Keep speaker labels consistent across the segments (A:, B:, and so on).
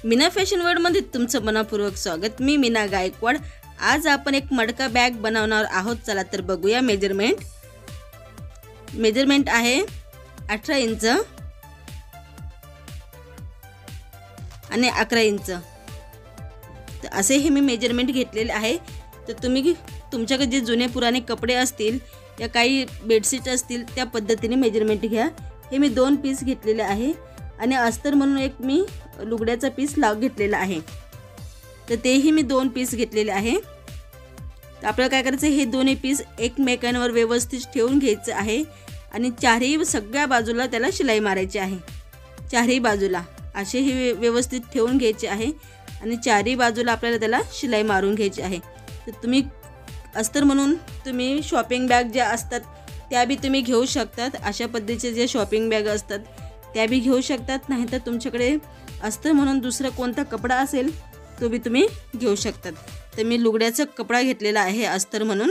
A: Meena fashion वर्ल्डमध्ये तुमचं मनपूर्वक स्वागत। मी मीना गायकवाड। आज आपण एक मडका बॅग बनवणार आहोत। चला तर बघूया। मेजरमेंट आहे 18 इंच आणि 11 इंच। तर असे हे मी मेजरमेंट घेतलेले आहे। तर तुम्ही तुमच्याकडे जे जुने पुराणे कपडे असतील या काही बेडशीट असतील त्या पद्धतीने मेजरमेंट घ्या। हे मी 2 पीस घेतलेले आहे आणि अस्तर म्हणून एक मी लुगड्याचा पीस घेतलेला आहे। तर तेही मी 2 पीस घेतलेले आहे। तर आपल्याला काय करायचं, हे दोन्ही पीस एकमेकांवर व्यवस्थित ठेवून घ्यायचं आहे आणि चारही सगळ्या बाजूला त्याला शिलाई मारायची आहे। चारही बाजूला असे हे व्यवस्थित ठेवून घ्यायचे आहे आणि चारही बाजूला आपल्याला त्याला शिलाई मारून घ्यायची आहे। तर तुम्ही अस्तर म्हणून तुम्ही शॉपिंग बॅग ज्या असतात त्या बी तुम्ही घेऊ शकतात। अशा पद्धतीचे जे शॉपिंग बॅग असतात त्या बी घेऊ शकतात, नाहीतर तुमच्याकडे अस्तर म्हणून दुसरा कोणता कपडा असेल तो बी तुम्ही घेऊ शकतात। तर मी लुगड्याचा कपडा घेतलेला आहे अस्तर म्हणून।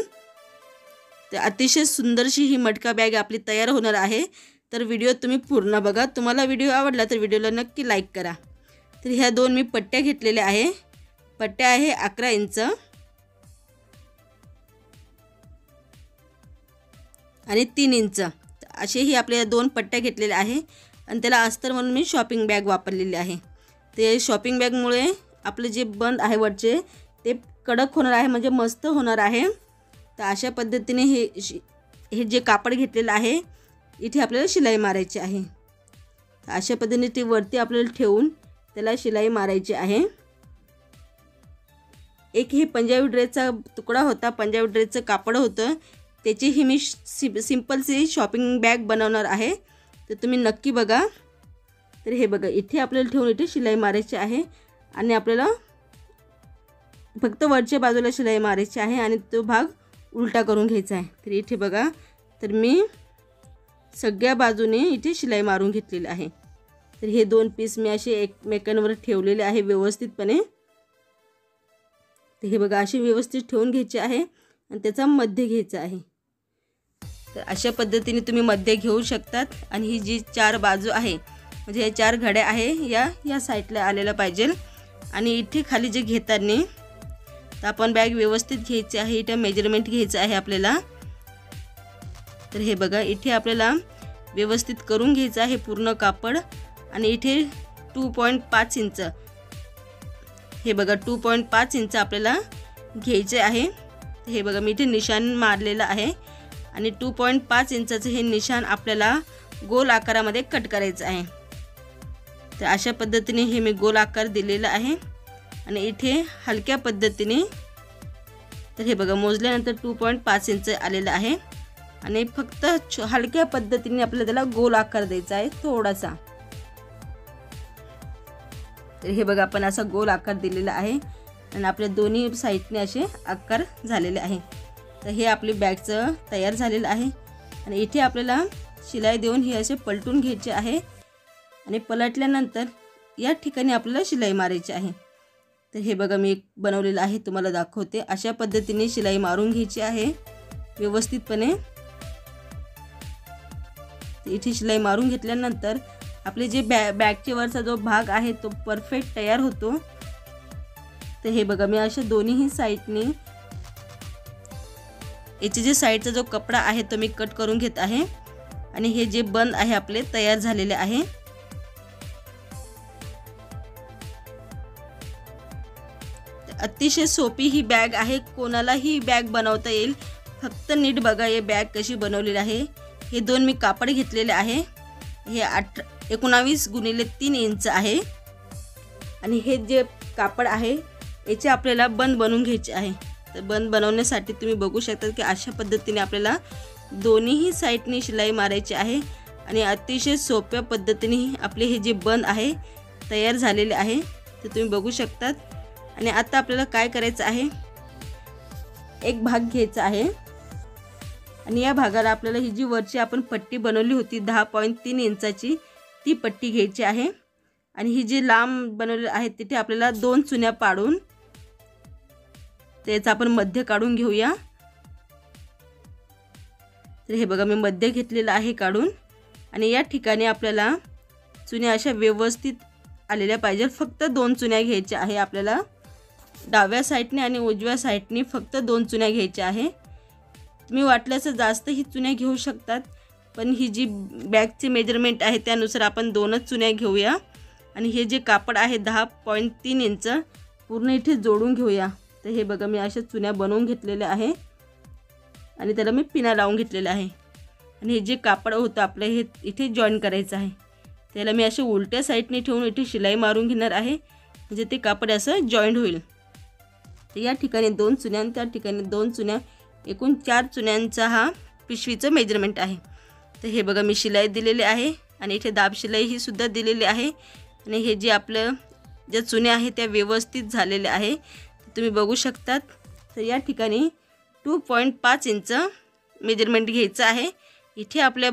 A: तर अतिशय सुंदरशी ही मटका बॅग आपली तयार होणार आहे। तर व्हिडिओ तुम्ही पूर्ण बघा। तुम्हाला व्हिडिओ आवडला तर व्हिडिओला नक्की लाईक करा। तर ह्या 2 मी पट्ट्या घेतलेल्या आहे। पट्ट्या आहे 11 इंच आणि 3 इंच असे ही आपल्या 2 पट्ट्या घेतलेल्या आहे आणि त्याला अस्तर म्हणून मी शॉपिंग बॅग वापरलेली आहे। ते शॉपिंग बॅगमुळे आपले जे बंद आहे वरचे ते कडक होणार आहे, म्हणजे मस्त होणार आहे। तर अशा पद्धतीने हे जे कापड घेतलेलं आहे इथे आपल्याला शिलाई मारायची आहे। तर अशा पद्धतीने ती वरती आपल्याला ठेवून त्याला शिलाई मारायची आहे। एक हे पंजाबी ड्रेसचा तुकडा होता, पंजाबी ड्रेसचं कापड होतं, त्याची ही मी सिंपलची शॉपिंग बॅग बनवणार आहे। तर तुम्ही नक्की बघा। तर हे बघा, इथे आपल्याला ठेवून इथे शिलाई मारायची आहे आणि आपल्याला फक्त वरच्या बाजूला शिलाई मारायची आहे आणि तो भाग उलटा करून घ्यायचा आहे। तर इथे बघा, तर मी सगळ्या बाजूने इथे शिलाई मारून घेतलेली आहे। तर हे 2 पीस मी असे एकमेकांवर ठेवलेले आहे व्यवस्थितपणे। तर हे बघा, असे व्यवस्थित ठेवून घ्यायचे आहे आणि त्याचा मध्य घ्यायचा आहे। तर अशा पद्धतीने तुम्ही मध्य घेऊ शकतात आणि ही जी 4 बाजू आहे म्हणजे हे 4 घड्या आहे या साईडला आलेला पाहिजे। आणि इथे खाली जे घेताना तर आपण बॅग व्यवस्थित घ्यायची आहे, इथे मेजरमेंट घ्यायचं आहे आपल्याला। तर हे बघा, इथे आपल्याला व्यवस्थित करून घ्यायचं आहे पूर्ण कापड आणि इथे 2.5 इंच, हे बघा 2.5 इंच आपल्याला घ्यायचे आहे। हे बघा, मी इथे निशाण मारलेलं आहे आणि 2.5 इंचाचं हे निशाण आपल्याला गोल आकारामध्ये कट करायचं आहे। तर अशा पद्धतीने हे मी गोल आकार दिलेला आहे आणि इथे हलक्या पद्धतीने, तर हे बघा मोजल्यानंतर 2.5 इंच आलेलं आहे आणि फक्त हलक्या पद्धतीने आपल्याला त्याला गोल आकार द्यायचा आहे थोडासा। तर हे बघा, आपण असा गोल आकार दिलेला आहे आणि आपल्या दोन्ही साईडने असे आकार झालेले आहे। तर हे आपली बॅगचं तयार झालेलं आहे आणि इथे आपल्याला शिलाई देऊन हे असे पलटून घ्यायचे आहे आणि पलटल्यानंतर या ठिकाणी आपल्याला शिलाई मारायची आहे। तर हे बघा, मी एक बनवलेलं आहे, तुम्हाला दाखवते। अशा पद्धतीने शिलाई मारून घ्यायची आहे व्यवस्थितपणे। तर इथे शिलाई मारून घेतल्यानंतर आपले जे बॅगच्या वरचा जो भाग आहे तो परफेक्ट तयार होतो। तर हे बघा, मी अशा दोन्हीही साईडने याचे जे साईडचा जो कपडा आहे तो मी कट करून घेत आहे आणि हे जे बंद आहे आपले तयार झालेले आहे। अतिशय सोपी ही बॅग आहे, कोणालाही ही बॅग बनवता येईल। फक्त नीट बघा हे बॅग कशी बनवलेली आहे। हे 2 मी कापड घेतलेले आहे, हे 19 गुणिले 3 इंच आहे आणि हे जे कापड आहे याचे आपल्याला बंद बनवून घ्यायचे आहे। तर बंद बनवण्यासाठी तुम्ही बघू शकता की अशा पद्धतीने आपल्याला दोन्हीही साईडने शिलाई मारायची आहे आणि अतिशय सोप्या पद्धतीने आपले हे जे बंद आहे तयार झालेले आहे। तर तुम्ही बघू शकतात। आणि आता आपल्याला काय करायचं आहे, एक भाग घ्यायचा आहे आणि या भागाला आपल्याला ही जी वरची आपण पट्टी बनवली होती 10.3 इंचाची ती पट्टी घ्यायची आहे आणि ही जी लांब बनवली आहे तिथे आपल्याला 2 चुन्या पाडून त्याचा आपण मध्य काढून घेऊया। तर हे बघा, मी मध्य घेतलेलं आहे काढून आणि या ठिकाणी आपल्याला चुन्या अशा व्यवस्थित आलेल्या पाहिजे. फक्त 2 चुन्या घ्यायच्या आहे आपल्याला. डाव्या साईडने आणि उजव्या साईडने फक्त 2 चुन्या घ्यायच्या आहे. तुम्ही वाटल्यास जास्त ही चुन्या घेऊ शकतात, पण ही जी बॅगची मेजरमेंट आहे त्यानुसार आपण 2च चुन्या घेऊया. आणि हे जे कापड आहे 10.3 इंच पूर्ण इथे जोडून घेऊया. तर हे बघा मी अशा चुन्या बनवून घेतलेल्या आहे आणि त्याला मी पिना लावून घेतलेला आहे. आणि हे जे कापड होतं आपलं हे इथे जॉईन करायचं आहे. त्याला मी असे उलट्या साईडने ठेवून इथे शिलाई मारून घेणार आहे, म्हणजे ते कापड असं जॉईंट होईल. तर या ठिकाणी 2 चुन्या आणि त्या ठिकाणी 2 चुन्या, एकूण 4 चुन्यांचा हा पिशवीचं मेजरमेंट आहे. तर हे बघा मी शिलाई दिलेली आहे आणि इथे दाब शिलाई ही सुद्धा दिलेली आहे. आणि हे जे आपलं ज्या चुन्या आहेत त्या व्यवस्थित झालेल्या आहे तुम्ही बघू शकतात. तर या ठिकाणी 2.5 इंच मेजरमेंट घ्यायचं आहे. इथे आपल्या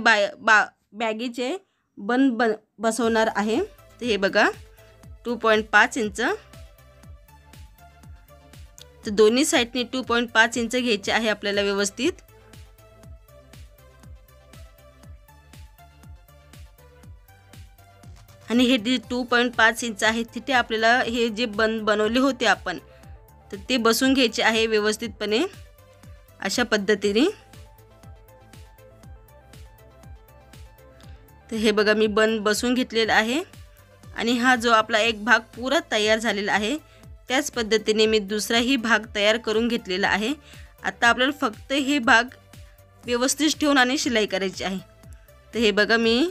A: बॅगीचे बसवणार आहे. तर हे बघा 2.5 इंच. तर दोन्ही साईडने 2.5 इंच घ्यायचे आहे आपल्याला व्यवस्थित. आणि हे जे 2.5 इंच आहे तिथे आपल्याला हे जे बनवले होते आपण, तर ते बसून घ्यायचे आहे व्यवस्थितपणे अशा पद्धतीने. तर हे बघा मी बसून घेतलेला आहे. आणि हा जो आपला एक भाग पुरा तयार झालेला आहे त्याच पद्धतीने मी दुसराही भाग तयार करून घेतलेला आहे. आता आपल्याला फक्त हे भाग व्यवस्थित ठेवून आणि शिलाई करायची आहे. तर हे बघा मी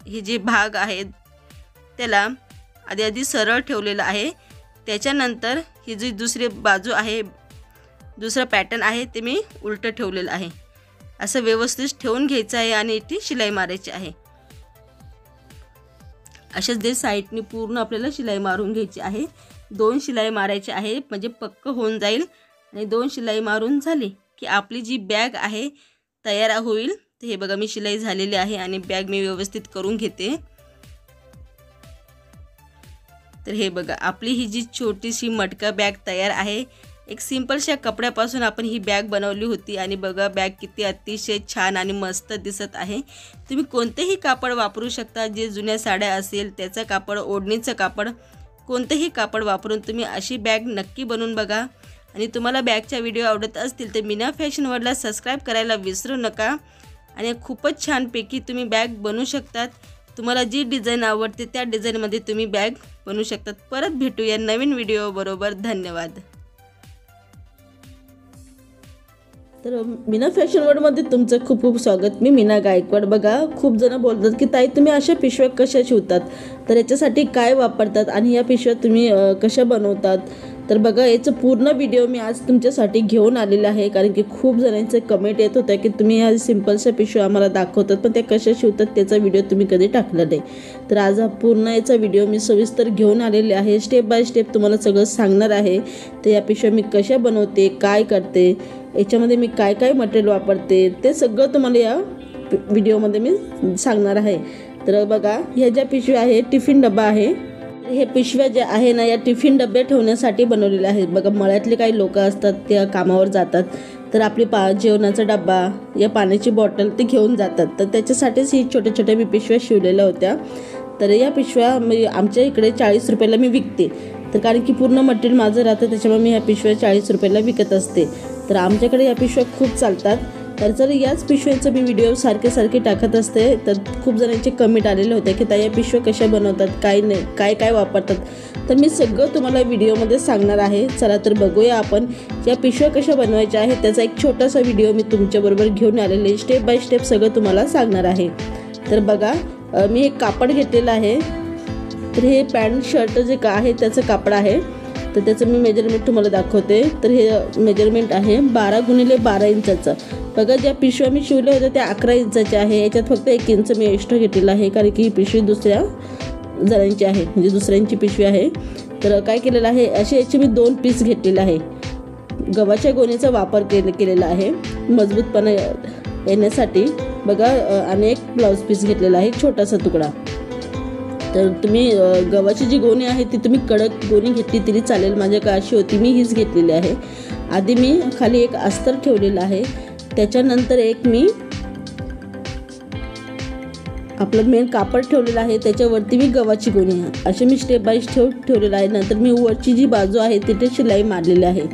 A: हे जे भाग आहे त्याला आधी सरळ ठेवलेला आहे. त्याच्यानंतर ही जी दुसरी बाजू आहे, दुसरा पॅटर्न आहे ते मी उलटं ठेवलेलं आहे. असं व्यवस्थित ठेवून घ्यायचं आहे आणि इथे शिलाई मारायची आहे. अशाच जे साईडने पूर्ण आपल्याला शिलाई मारून घ्यायची आहे. 2 शिलाई मारायची आहे म्हणजे पक्क होऊन जाईल. आणि 2 शिलाई मारून झाली की आपली जी बॅग आहे तयार होईल. तर हे बघा मी शिलाई झालेली आहे आणि बॅग मी व्यवस्थित करून घेते. तर हे बघा आपली ही जी छोटीशी मटका बॅग तयार आहे. एक सिंपलशा कपड्यापासून आपण ही बॅग बनवली होती आणि बघा बॅग किती अतिशय छान आणि मस्त दिसत आहे. तुम्ही कोणतेही कापड वापरू शकता. जे जुन्या साड्या असेल त्याचं कापड, ओढणीचं कापड, कोणतेही कापड वापरून तुम्ही अशी बॅग नक्की बनवून बघा. आणि तुम्हाला बॅगच्या व्हिडिओ आवडत असतील तर मीना फॅशन वर्ल्डला सबस्क्राईब करायला विसरू नका. आणि खूपच छानपैकी तुम्ही बॅग बनवू शकतात. तुम्हाला जी डिझाईन आवडते त्या डिझाईनमध्ये तुम्ही बॅग बनवू शकतात. परत भेटूया नवीन व्हिडिओ बरोबर. धन्यवाद.
B: तर मीना फॅशन वर्ल्डमध्ये तुमचं खूप खूप स्वागत. मी मीना गायकवाड. बघा खूप जण बोलतात की ताई तुम्ही अशा पिशव्या कशा शिवतात, तर याच्यासाठी काय वापरतात आणि या पिशव्या तुम्ही कशा बनवतात. तर बघा याचं पूर्ण व्हिडिओ मी आज तुमच्यासाठी घेऊन आलेला आहे. कारण की खूप जणांचे कमेंट येत होत्या की तुम्ही ह्या सिम्पलशा पिशव्या आम्हाला दाखवतात पण त्या कशा शिवतात त्याचा व्हिडिओ तुम्ही कधी टाकला नाही. तर आज हा पूर्ण याचा व्हिडिओ मी सविस्तर घेऊन आलेले आहे. स्टेप बाय स्टेप तुम्हाला सगळं सांगणार आहे. तर या पिशव्या मी कशा बनवते, काय करते, याच्यामध्ये मी काय काय मटेरियल वापरते ते सगळं तुम्हाला या व्हिडिओमध्ये मी सांगणार आहे. तर बघा ह्या ज्या पिशव्या आहे टिफिन डबा आहे. हे पिशव्या ज्या आहे ना या टिफिन डबे ठेवण्यासाठी बनवलेले आहेत. बघा मळ्यातले काही लोक असतात त्या कामावर जातात तर आपली जेवणाचा डबा या पाण्याची बॉटल ते घेऊन जातात. तर त्याच्यासाठीच ही छोट्या छोट्या मी पिशव्या शिवलेल्या होत्या. तर या पिशव्या मी आमच्या इकडे 40 रुपयाला मी विकते. तर कारण की पूर्ण मटेरियल माझं राहतं त्याच्यामुळे मी ह्या पिशव्या 40 रुपयाला विकत असते. तर आमच्याकडे या पिशव्या खूप चालतात. तर जर याच पिशव्यांचं मी व्हिडिओ सारखे टाकत असते तर खूप जणांचे कमेंट आलेले होते की ताई या पिशव्या कशा बनवतात, काय नाही, काय काय वापरतात. तर मी सगळं तुम्हाला व्हिडिओमध्ये सांगणार आहे. चला तर बघूया आपण या पिशव्या कशा बनवायच्या आहेत. त्याचा एक छोटासा व्हिडिओ मी तुमच्याबरोबर घेऊन आलेले आहे. स्टेप बाय स्टेप सगळं तुम्हाला सांगणार आहे. तर बघा मी एक कापड घेतलेलं आहे. तर हे पॅन्ट शर्ट जे का आहे त्याचं कापड आहे. तर त्याचं मी मेजरमेंट तुम्हाला दाखवते. तर हे मेजरमेंट आहे 12x12 इंचाचं. बघा ज्या पिशव्या मी शिवल्या होत्या त्या 11 इंचाच्या आहे. याच्यात फक्त 1 इंच मी एक्स्ट्रा घेतलेला आहे कारण की ही पिशवी दुसऱ्या जणांची आहे, म्हणजे दुसऱ्यांची पिशवी आहे. तर काय केलेलं आहे असे याचे मी 2 पीस घेतलेले आहे. गव्हाच्या गोणीचा वापर केलेला आहे मजबूतपणा येण्यासाठी. बघा आणि एक ब्लाऊज पीस घेतलेला आहे छोटासा तुकडा. तर तुम्ही गव्हाची जी गोणी आहे ती तुम्ही कडक गोणी घेतली तरी चालेल. माझ्याकडे अशी होती मी हीच घेतलेली आहे. आधी मी खाली एक अस्तर ठेवलेलं आहे. त्याच्यानंतर एक मी आपलं मेन कापड ठेवलेलं आहे त्याच्यावरती मी गव्हाची गोणी असे मी स्टेप बाय स्टेप ठेवलेलं आहे. नंतर मी वरची जी बाजू आहे तिथे शिलाई मारलेली आहे.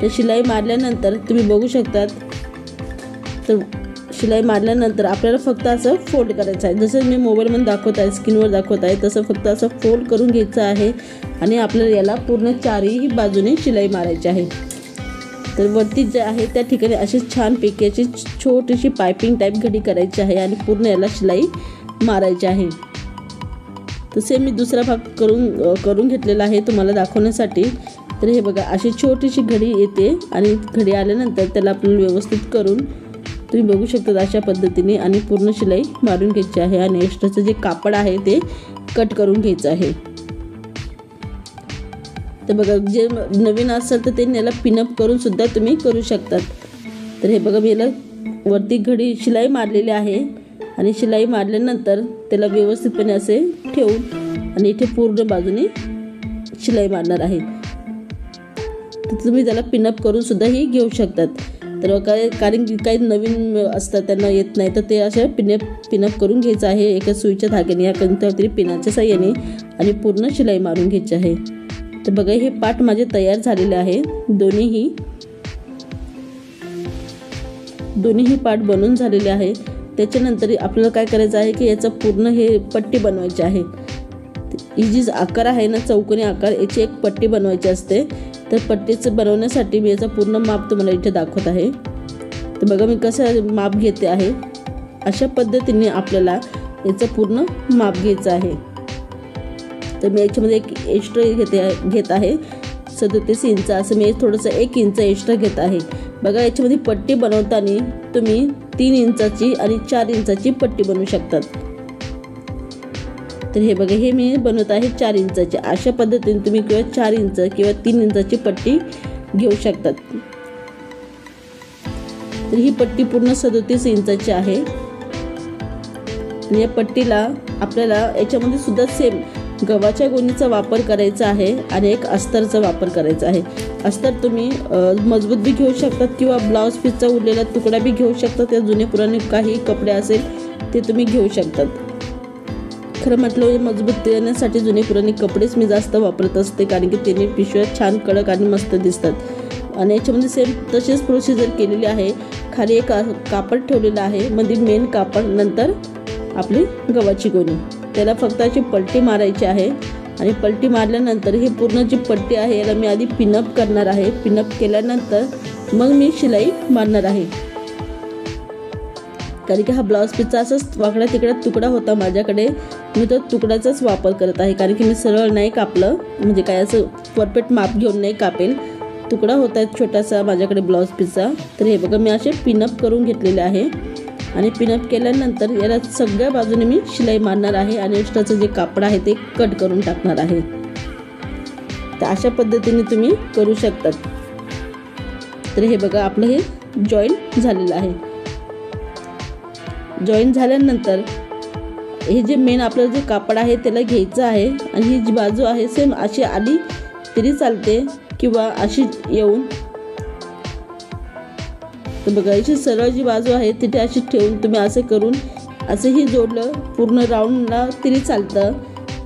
B: तर शिलाई मारल्यानंतर तुम्ही बघू शकतात, तर शिलाई मारल्यानंतर आपल्याला फक्त असं फोल्ड करायचं आहे. जसं मी मोबाईलमध्ये दाखवत आहे, स्क्रीनवर दाखवत आहे, तसं फक्त असं फोल्ड करून घ्यायचं आहे आणि आपल्याला याला पूर्ण चारही बाजूने शिलाई मारायची आहे. तर वरती जे आहे त्या ठिकाणी अशी छानपैकी अशी छोटीशी पायपिंग टाईप घडी करायची आहे आणि पूर्ण याला शिलाई मारायची आहे. तसे मी दुसरा भाग करून घेतलेला आहे तुम्हाला दाखवण्यासाठी. तर हे बघा अशी छोटीशी घडी येते आणि घडी आल्यानंतर त्याला आपल्याला व्यवस्थित करून तुम्ही बघू शकता अशा पद्धतीने आणि पूर्ण शिलाई मारून घ्यायची आहे आणि एक्स्ट्राचं जे कापड आहे ते कट करून घ्यायचं आहे. तर बघा जे नवीन असेल तर ते याला पिनअप करून सुद्धा तुम्ही करू शकतात. तर हे बघा मी याला वरती घडी शिलाई मारलेली आहे आणि शिलाई मारल्यानंतर त्याला व्यवस्थितपणे असे ठेवून आणि इथे पूर्ण बाजूने शिलाई मारणार आहे. तर तुम्ही त्याला पिनअप करून सुद्धा ही घेऊ शकतात. तर कारण की काही नवीन असतात त्यांना येत नाही तर ते अशा पिनअप करून घ्यायचं आहे एका सुईच्या धाग्याने या कोणत्यातरी पिनाच्या साह्याने आणि पूर्ण शिलाई मारून घ्यायची आहे. तर बघा हे पाट माझे तयार झालेले आहे. दोन्हीही पाट बनवून झालेले आहे. त्याच्यानंतर आपल्याला काय करायचं आहे की याचा पूर्ण हे पट्टी बनवायची आहे. ही जी आकार आहे ना चौकोनी आकार याची एक पट्टी बनवायची असते. तर पट्टीचं बनवण्यासाठी मी याचा पूर्ण माप तुम्हाला इथे दाखवत आहे. तर बघा मी कसं माप घेते आहे. अशा पद्धतीने आपल्याला याचं पूर्ण माप घ्यायचं आहे. तर मी याच्यामध्ये एक एक्स्ट्रा घेत आहे 37 इंच असं मी थोडंसं 1 इंच एक्स्ट्रा घेत आहे. बघा याच्यामध्ये पट्टी बनवताना तुम्ही 3 इंचाची आणि 4 इंचाची पट्टी बनवू शकतात. तर हे बघा हे मी बनवत आहे 4 इंचाची. अशा पद्धतीने तुम्ही किंवा 4 इंच किंवा 3 इंचाची पट्टी घेऊ शकतात. तर ही पट्टी पूर्ण 37 इंचाची आहे. आणि या पट्टीला आपल्याला याच्यामध्ये सुद्धा सेम गव्हाच्या गोणीचा वापर करायचा आहे आणि एक अस्तरचा वापर करायचा आहे. अस्तर तुम्ही मजबूत बी घेऊ शकतात किंवा ब्लाऊज पीसचा उरलेला तुकडा बी घेऊ शकतात. त्या जुने पुराणे काही कपडे असेल ते तुम्ही घेऊ शकतात. खरं म्हटलं मजबूत येण्यासाठी जुने पुराणे कपडेच मी जास्त वापरत असते कारण की त्याने पिशव्या छान कडक आणि मस्त दिसतात. आणि याच्यामध्ये सेम तशीच प्रोसिजर केलेली आहे. खाली एक कापड ठेवलेलं आहे मध्ये मेन कापड, नंतर आपली गव्हाची गोणी. त्याला फक्त अशी पलटी मारायची आहे आणि पलटी मारल्यानंतर ही पूर्ण जी पट्टी आहे याला मी आधी पिनअप करणार आहे. पिनअप केल्यानंतर मग मी शिलाई मारणार आहे. कारण की हा ब्लाऊज पीसचा असंच वाकड्या तिकड्या तुकडा होता माझ्याकडे. मी तो तुकड्याचाच वापर करत आहे कारण की मी सरळ नाही कापलं, म्हणजे काय असं परफेक्ट माप घेऊन नाही कापेल. तुकडा होता छोटासा माझ्याकडे ब्लाऊज पीसचा. तर हे बघा मी असे पिनअप करून घेतलेले आहे आणि पिनअप केल्यानंतर याला सगळ्या बाजूने मी शिलाई मारणार आहे आणि एक्स्ट्राचं जे कापड आहे ते कट करून टाकणार आहे. तर अशा पद्धतीने तुम्ही करू शकतात. तर हे बघा आपलं हे जॉईंट झालेलं आहे. जॉईंट झाल्यानंतर हे जे मेन आपलं जे कापड आहे त्याला घ्यायचं आहे आणि ही जी बाजू आहे सेम अशी आली तरी चालते किंवा अशी येऊन, तर बघा अशी सरळ जी बाजू आहे तिथे अशी ठेवून तुम्ही असं करून असंही जोडलं पूर्ण राऊंडला तरी चालतं.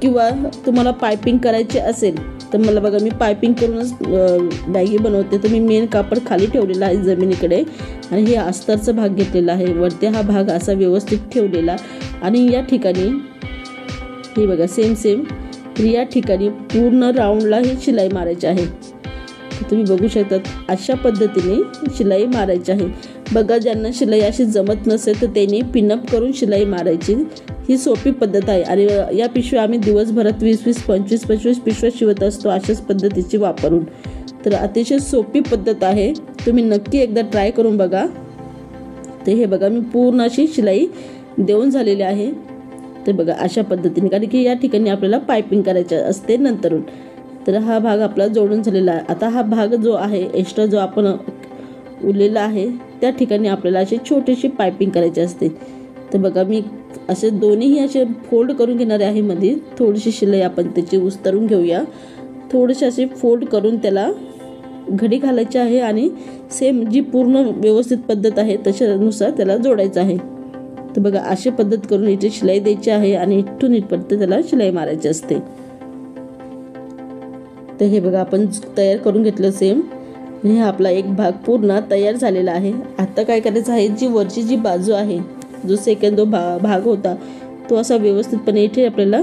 B: किंवा तुम्हाला पायपिंग करायची असेल तर मला बघा मी पायपिंग करूनच बॅगी बनवते. तर मी मेन कापड खाली ठेवलेला आहे जमिनीकडे आणि हे अस्तरचा भाग घेतलेला आहे. वरती हा भाग असा व्यवस्थित ठेवलेला आणि या ठिकाणी हे बघा सेम या ठिकाणी पूर्ण राऊंडला ही शिलाई मारायची आहे. तुम्ही बघू शकतात अशा पद्धतीने शिलाई मारायची आहे. बघा ज्यांना शिलाई अशी जमत नसेल तर त्यांनी पिनअप करून शिलाई मारायची. ही सोपी पद्धत आहे आणि या पिशव्या आम्ही दिवसभरात 20-20, 25-25 पिशव्या शिवत असतो अशाच पद्धतीची वापरून. तर अतिशय सोपी पद्धत आहे, तुम्ही नक्की एकदा ट्राय करून बघा. तर हे बघा मी पूर्ण अशी शिलाई देऊन झालेली आहे. तर बघा अशा पद्धतीने, कारण की या ठिकाणी आपल्याला पायपिंग करायची असते नंतरून. तर हा भाग आपला जोडून झालेला आहे. आता हा भाग जो आहे एक्स्ट्रा जो आपण उरलेला आहे त्या ठिकाणी आपल्याला अशी छोटीशी पायपिंग करायची असते. तर बघा मी असे दोन्हीही असे फोल्ड करून घेणारे आहे. मध्ये थोडीशी शिलाई आपण त्याची उस्तरून घेऊया. थोडीशी अशी फोल्ड करून त्याला घडी घालायची आहे आणि सेम जी पूर्ण व्यवस्थित पद्धत आहे तशानुसार त्याला जोडायचं आहे. तर बघा अशी पद्धत करून इथे शिलाई द्यायची आहे आणि इथून इथपर्यंत त्याला शिलाई मारायची असते. तर हे बघा आपण तयार करून घेतलं सेम. हे आपला एक भाग पूर्ण तयार झालेला आहे. आता काय करायचं आहे, जी वरची जी बाजू आहे, जो सेकंड भाग होता तो असा व्यवस्थितपणे इथे आपल्याला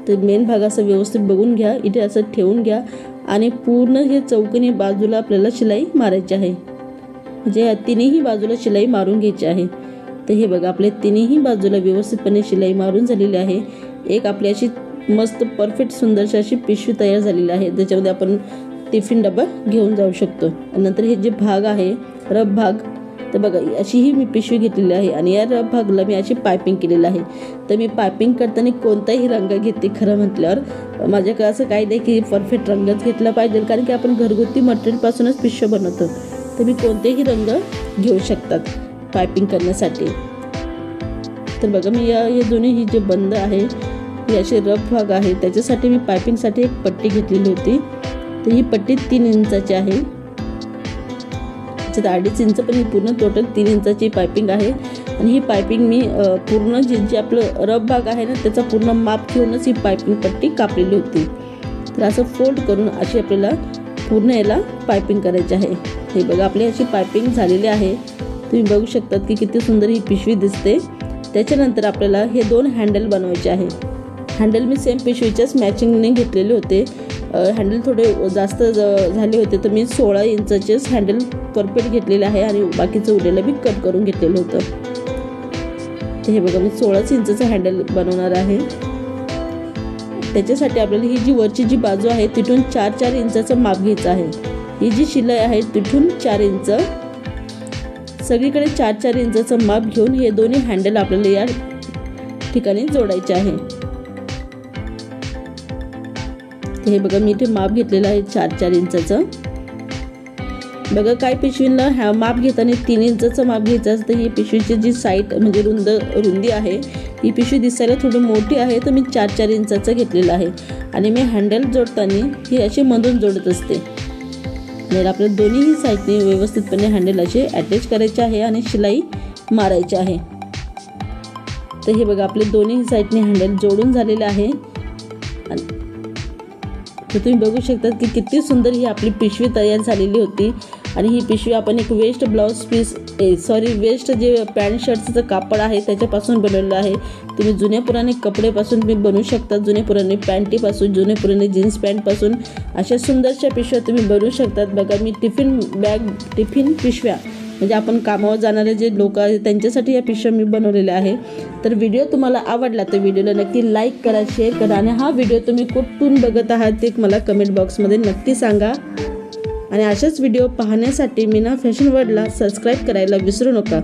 B: तर मेन भाग असा व्यवस्थित बघून घ्या, इथे असं ठेवून घ्या आणि पूर्ण हे चौकोनी बाजूला आपल्याला शिलाई मारायची आहे. म्हणजे या तिन्ही बाजूला शिलाई मारून घ्यायची आहे. तर हे बघा आपल्या तिन्ही बाजूला व्यवस्थितपणे शिलाई मारून झालेली आहे. एक आपली अशी मस्त परफेक्ट सुंदरशी अशी पिशवी तयार झालेली आहे, त्याच्यामध्ये आपण टिफिन डबा घेऊन जाऊ शकतो. आणि नंतर हे जे भाग आहे रब भाग, तर बघा अशीही मी पिशवी घेतलेली आहे आणि या रब भागला मी अशी पायपिंग केलेली आहे. तर मी पायपिंग करताना कोणताही रंग घेते. खरं म्हटल्यावर माझ्याकडे असं काही नाही की परफेक्ट रंगच घेतला पाहिजे, कारण की आपण घरगुती मटेरियलपासूनच पिशव्या बनवतो. तर मी कोणतेही रंग घेऊ शकतात पायपिंग करण्यासाठी. तर बघा मी हे दोन्ही जे बंद आहे हे असे रफ भाग आहे, त्याच्यासाठी मी पायपिंगसाठी एक पट्टी घेतलेली होती. तर ही पट्टी 3 इंचाची आहे. त्याच्यात 2.5 इंच, पण ही पूर्ण टोटल 3 इंचाची पायपिंग आहे. आणि ही पायपिंग मी पूर्ण जे आपलं रफ भाग आहे ना त्याचा पूर्ण माप घेऊनच ही पायपिंग पट्टी कापलेली होती. तर असं फोल्ड करून अशी आपल्याला पूर्ण याला पायपिंग करायची आहे. हे बघा आपली अशी पायपिंग झालेली आहे. तुम्ही बघू शकतात की किती सुंदर ही पिशवी दिसते. त्याच्यानंतर आपल्याला हे 2 हँडल बनवायचे आहे. हँडल मी सेम पिशवीच्याच मॅचिंगने घेतलेले होते. हँडल थोडे जास्त झाले होते, तर मी 16 इंचाचेच हँडल परफेक्ट घेतलेले आहे आणि बाकीचं उरलेलं मी कट करून घेतलेलं होतं. तर हे बघा मी 16 इंचाचं हँडल बनवणार आहे. त्याच्यासाठी आपल्याला ही जी वरची जी बाजू आहे तिथून 4-4 इंचाचं माप घ्यायचं आहे. ही जी शिलाई आहे तिथून 4 इंच, सगळीकडे 4-4 इंचाचं माप घेऊन हे दोन्ही हँडल आपल्याला या ठिकाणी जोडायचे आहे. हे बघा मी इथे माप घेतलेलं आहे 4-4 इंचाचं. बघा काय पिशवीला माप घेताना 3 इंचाचं माप घ्यायचं असतं. ही पिशवीची जी साईड म्हणजे रुंदी आहे, ही पिशवी दिसायला थोडी मोठी आहे, तर मी 4-4 इंचाचं घेतलेलं आहे. आणि मी हँडल जोडताना ही अशी मधून जोडत असते. तर आपल्याला दोन्ही साईडने व्यवस्थितपणे हँडल असे अटॅच करायचे आहे आणि शिलाई मारायची आहे. तर हे बघा आपले दोन्ही साईडने हँडल जोडून झालेले आहे. तर तुम्ही बघू शकता की किती सुंदर ही आपली पिशवी तयार झालेली होती. आणि ही पिशवी आपण एक वेस्ट वेस्ट जे पॅन्ट शर्टचं कापड आहे त्याच्यापासून बनवलेलं आहे. तुम्ही जुन्या पुराणे कपडेपासून तुम्ही बनवू शकता, जुन्या पुराणे पॅन्टीपासून, जुन्या पुराणे जीन्स पॅन्टपासून अशा सुंदरशा पिशव्या तुम्ही बनवू शकतात. बघा मी टिफिन पिशव्या म्हणजे आपण कामावर जाणारे जे लोक आहेत त्यांच्यासाठी या पिशव्या मी बनवलेल्या आहे. तर व्हिडिओ तुम्हाला आवडला तर व्हिडिओला नक्की लाईक करा, शेअर करा आणि हा व्हिडिओ तुम्ही कुठून बघत आहात ते मला कमेंट बॉक्समध्ये नक्की सांगा. आणि अशाच व्हिडिओ पाहण्यासाठी मीना फॅशन वर्ल्डला सबस्क्राईब करायला विसरू नका.